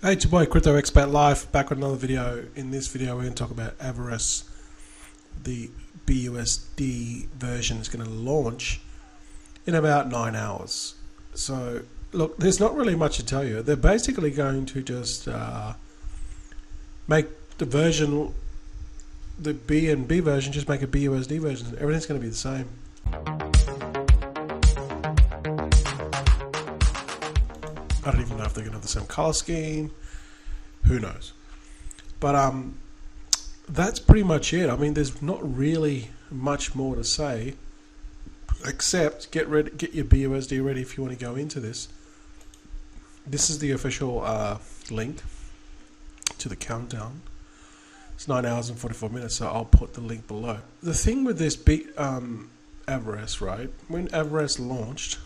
Hey, it's your boy Crypto Expert Live, back with another video. In this video, we're going to talk about Avarice. The BUSD version is going to launch in about 9 hours. So, look, there's not really much to tell you. They're basically going to just make the version, the BNB version, just make a BUSD version. Everything's going to be the same. I don't even know if they're going to have the same color scheme. Who knows? But that's pretty much it. I mean, there's not really much more to say, except get your BUSD ready if you want to go into this. This is the official link to the countdown. It's 9 hours and 44 minutes, so I'll put the link below. The thing with this Avarice, right? When Avarice launched,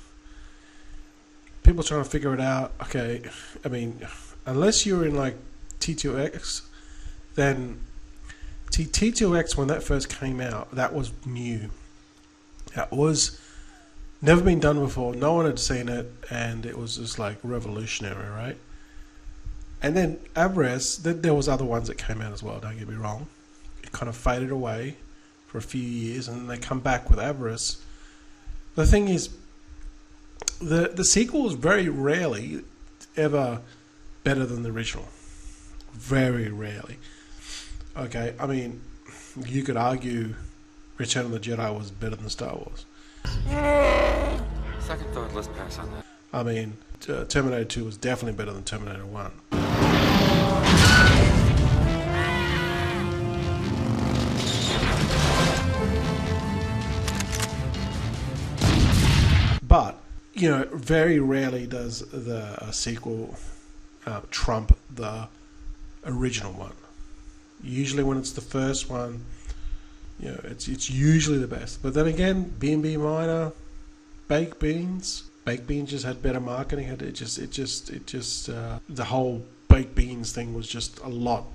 people trying to figure it out. Okay, I mean, unless you're in like T2X, then T2X, when that first came out, that was new. That was never been done before. No one had seen it, and it was just like revolutionary, right? And then Avarice, there was other ones that came out as well. Don't get me wrong. It kind of faded away for a few years, and then they come back with Avarice. The thing is, the sequel is very rarely ever better than the original. Very rarely. Okay, I mean, you could argue Return of the Jedi was better than Star Wars. Second thought, let's pass on that. I mean, Terminator 2 was definitely better than Terminator 1. But you know, very rarely does the sequel trump the original one. Usually when it's the first one, you know, it's usually the best. But then again, BNB Miner, Baked Beans just had better marketing. The whole Baked Beans thing was just a lot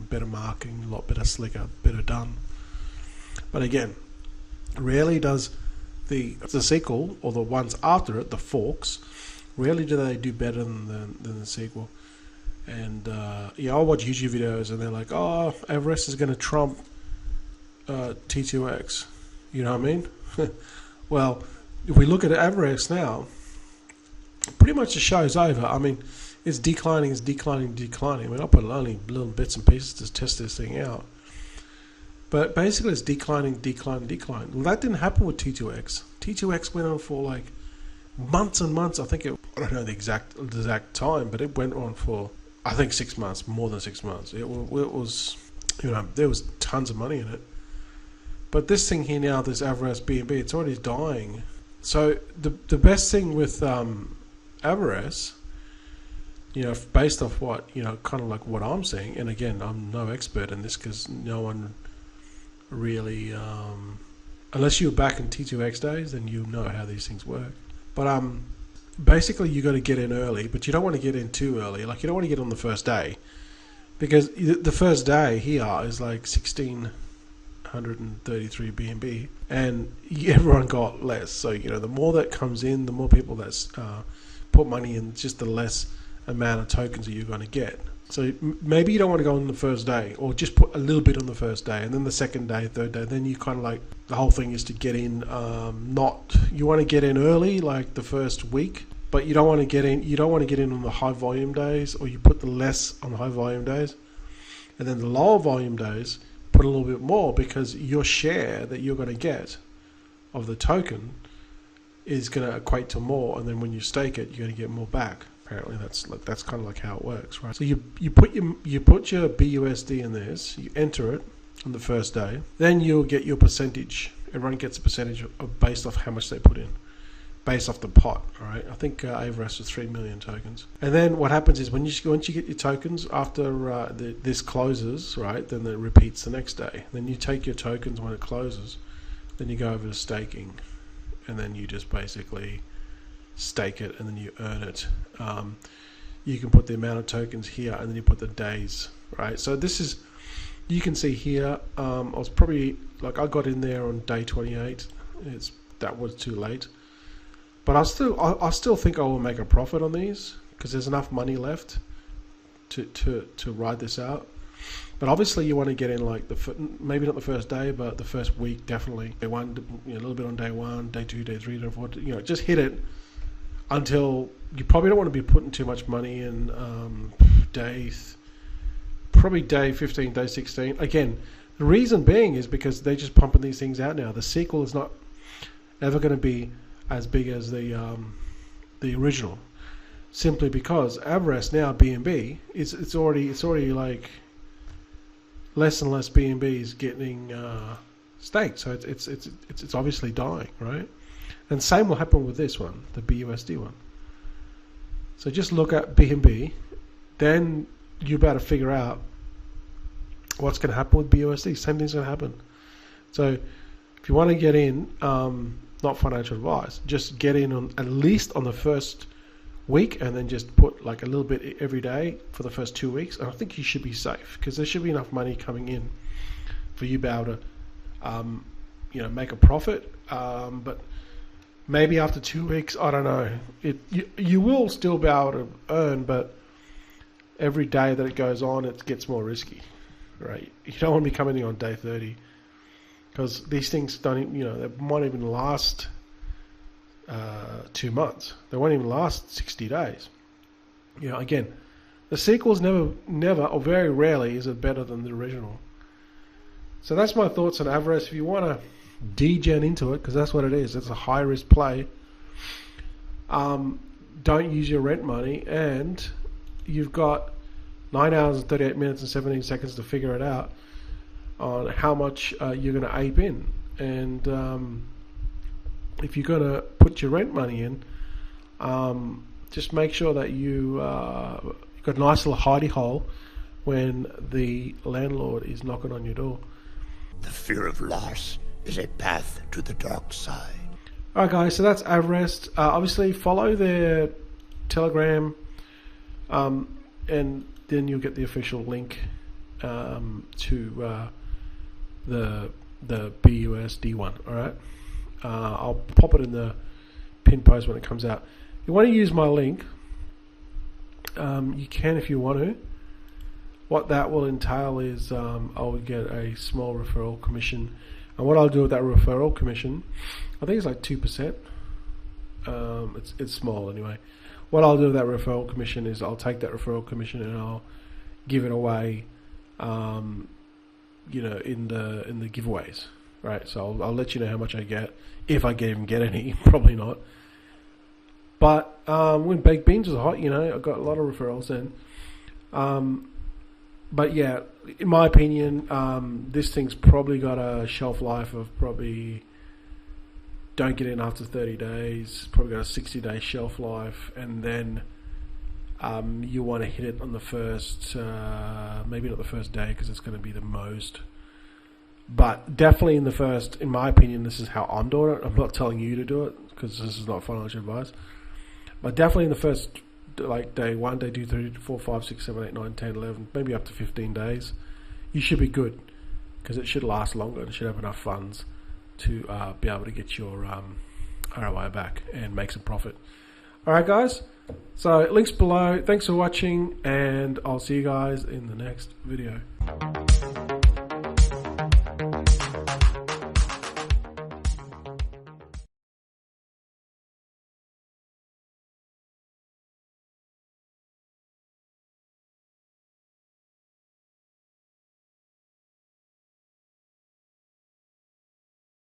better marketing, a lot better, slicker, better done. But again, rarely does the sequel or the ones after it, the forks, rarely do they do better than the sequel. And yeah, I'll watch YouTube videos and they're like, oh, Avarice is going to trump T2X. You know what I mean? Well, if we look at Avarice now, pretty much the show's over. I mean, it's declining. I mean, I put only little bits and pieces to test this thing out. But basically it's declining. Well, that didn't happen with T2X. T2X went on for like months and months. I don't know the exact time, but it went on for, I think, 6 months, more than 6 months. It was, you know, there was tons of money in it. But this thing here now, this Avarice BNB, it's already dying. So the best thing with Avarice, you know, based off what, you know, kind of like what I'm seeing, and again, I'm no expert in this because no one really, unless you're back in T2X days, then you know how these things work. But basically you got to get in early, but you don't want to get in too early. Like, you don't want to get on the first day, because the first day here is like 1,633 BNB, and everyone got less. So, you know, the more that comes in, the more people that's put money in, just the less amount of tokens that you're going to get. So maybe you don't want to go on the first day, or just put a little bit on the first day, and then the second day, third day, then you kind of like, the whole thing is to get in, you want to get in early, like the first week, but you don't want to get in on the high volume days, or you put the less on the high volume days, and then the lower volume days, put a little bit more, because your share that you're going to get of the token is going to equate to more, and then when you stake it, you're going to get more back. Apparently that's kind of like how it works, right? So you put your BUSD in this, you enter it on the first day, then you'll get your percentage. Everyone gets a percentage based off how much they put in, based off the pot. All right, I think Avarice was 3 million tokens. And then what happens is once you get your tokens, after this closes, right, then it repeats the next day. Then you take your tokens when it closes, then you go over to staking, and then you just basically stake it, and then you earn it. You can put the amount of tokens here, and then you put the days, right? So this is, you can see here, I was probably, like, I got in there on day 28. That was too late, but I still think I will make a profit on these, because there's enough money left to ride this out. But obviously, you want to get in like maybe not the first day, but the first week definitely. Day one, a little bit on day one, day two, day three, day four. Just hit it until you probably don't want to be putting too much money in probably day 15, day 16. Again, the reason being is because they're just pumping these things out now. The sequel is not ever going to be as big as the original, simply because Avarice now BNB it's already like less and less BNBs getting staked, so it's obviously dying, right? And same will happen with this one, the BUSD one. So just look at BNB, then you better figure out what's going to happen with BUSD. Same thing's going to happen. So if you want to get in, not financial advice, just get in on at least on the first week, and then just put like a little bit every day for the first 2 weeks, and I think you should be safe, because there should be enough money coming in for you to be able to make a profit. But maybe after 2 weeks, I don't know, you will still be able to earn, but every day that it goes on, it gets more risky, right? You don't want to be coming in on day 30, because these things don't, they might even last 2 months. They won't even last 60 days. Again, the sequel's never or very rarely is it better than the original. So that's my thoughts on Avarice. If you want to degen into it, because that's what it is, it's a high risk play. Don't use your rent money, and you've got 9 hours and 38 minutes and 17 seconds to figure it out on how much you're going to ape in. And if you're going to put your rent money in, just make sure that you've got a nice little hidey hole when the landlord is knocking on your door. The fear of loss is a path to the dark side. Alright guys, so that's Avarice. Obviously follow their Telegram, and then you'll get the official link to the BUSD one. Alright, I'll pop it in the pin post when it comes out. If you want to use my link, you can if you want to. What that will entail is I'll get a small referral commission, and what I'll do with that referral commission, I think it's like 2%. It's small anyway. What I'll do with that referral commission is I'll take that referral commission and I'll give it away, in the giveaways, right? So I'll let you know how much I get, if I even get any. Probably not. But when baked beans was hot, I got a lot of referrals then. But yeah, in my opinion, this thing's probably got a shelf life of probably, don't get in after 30 days, probably got a 60-day shelf life, and then you want to hit it on the first, maybe not the first day because it's going to be the most, but definitely in the first, in my opinion, this is how I'm doing it. I'm not telling you to do it because this is not financial advice, but definitely in the first, like day 1, day 2, 3, 4, 5, 6, 7, 8, 9, 10, 11, maybe up to 15 days, you should be good, because it should last longer. It should have enough funds to be able to get your ROI back and make some profit. Alright guys, so links below. Thanks for watching, and I'll see you guys in the next video.